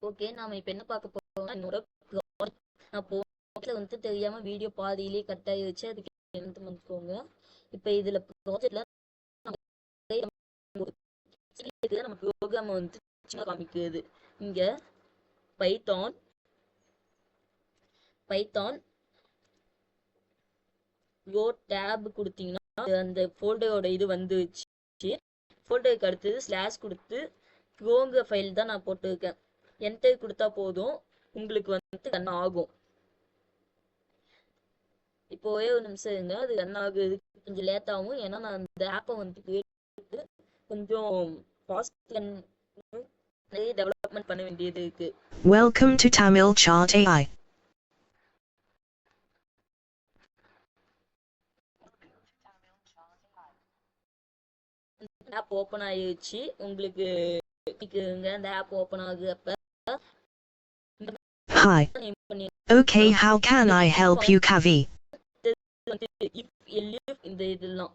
Okay, நாம இப்ப என்ன பார்க்க போறோம்னா என்னோட ப்ராஜெக்ட். நான் போன வந்து தெரியாம வீடியோ பாதியிலே கட் ஆயிருச்சு. அதுக்கு என்ன பண்ணிக்கோங்க. இப்ப இதுல ப்ராஜெக்ட்ல நம்ம ப்ரோக்ராம் வந்து சின்ன காமிக்குது. இங்க பைத்தான் பைத்தான் கோ டேப் கொடுத்தீங்கன்னா அந்த ஃபோல்டரோட இது வந்துச்சு. ஃபோல்டருக்கு அடுத்தது ஸ்லாஷ் கொடுத்து ப்ரோங்கிற ஃபைல் தான் நான் போட்டிருக்கேன். என்டர் கொடுத்தா போதும், உங்களுக்கு வந்து ரன் ஆகும். இப்போ ஒரே ஒரு நிமிஷம் இருங்க, அது ரன் ஆகுது. கொஞ்சம் லேட் ஆகும், ஏன்னா நான் அந்த ஆப்பை வந்து கேட்டு கொஞ்சம் ஃபாஸ்ட் நிறைய டெவலப்மெண்ட் பண்ண வேண்டியது இருக்கு. Welcome to Tamil Chart AI. App open ஆயிடுச்சு. உங்களுக்கு அந்த ஆப் ஓப்பன் ஆகுறப்ப Hi. Okay, how can I help you, Kavi? இந்த இதெல்லாம்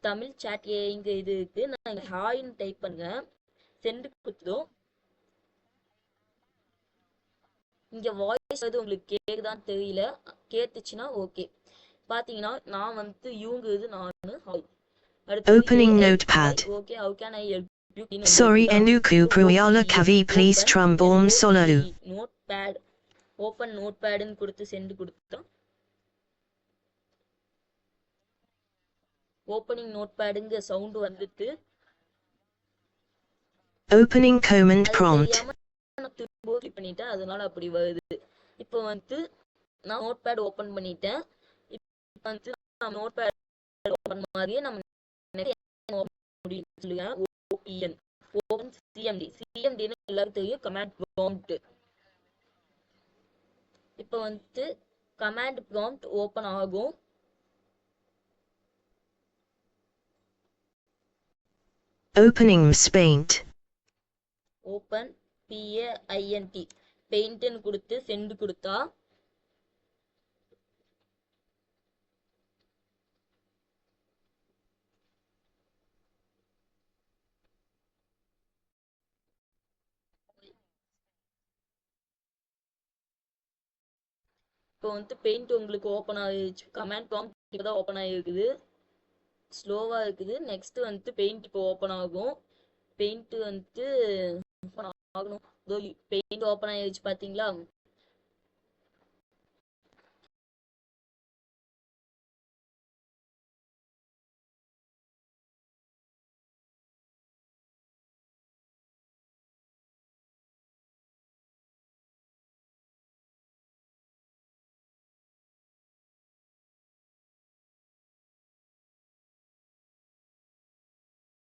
தமிழ் சாட் ஏங்க இது இருக்கு. நான் இங்க ஹாய்னு டைப் பண்ணுங்க, சென்ட் கொடுத்தோம். இங்க வாய்ஸ் வந்து உங்களுக்கு கேக்குதான்னு தெரியல, கேட்டுச்சுன்னா ஓகே. பாத்தீங்கன்னா நான் வந்து இவங்க இது நானு hi. Opening Notepad. Okay, how can I help you? Sorry, Enuku Pruyala Kavi, please trombone solo. Notepad. Open Notepad ன்னு கொடுத்து சென்ட் கொடுத்தோம். ஓப்பனிங் நோட்பேடுங்க சவுண்ட் வந்துட்டு Opening command prompt. நான் திரும்ப கிளிக் பண்ணிட்டேன், அதனால அப்படி வருது. இப்போ வந்து நான் நோட்பேட் ஓபன் பண்ணிட்டேன். இப்போ வந்து நான் நோட்பேட் ஓபன் மாதிரியே நம்ம முடியும் சொல்லுங்க. OPN open CMD. சிஎம்டின்னு எல்லாருக்கும் தெரியும், கமாண்ட் ப்ராம்ப்ட். இப்போ வந்து கமாண்ட் ப்ராம்ப்ட் ஓபன் ஆகும். Opening Paint. ஓபன் PAINT பெயிண்ட்னு கொடுத்து சென்ட் கொடுத்தா இப்போ வந்து பெயிண்ட் உங்களுக்கு ஓப்பன் ஆகிடுச்சு. கமாண்ட் ப்ராம்ப்ட் இப்பதான் ஓப்பன் ஆகிருக்குது, ஸ்லோவா இருக்குது. நெக்ஸ்ட் வந்து பெயிண்ட் இப்போ ஓப்பன் ஆகும். பெயிண்ட் வந்து ஓப்பன் ஆகணும். பெயிண்ட் ஓப்பன் ஆகிடுச்சு பாத்தீங்களா?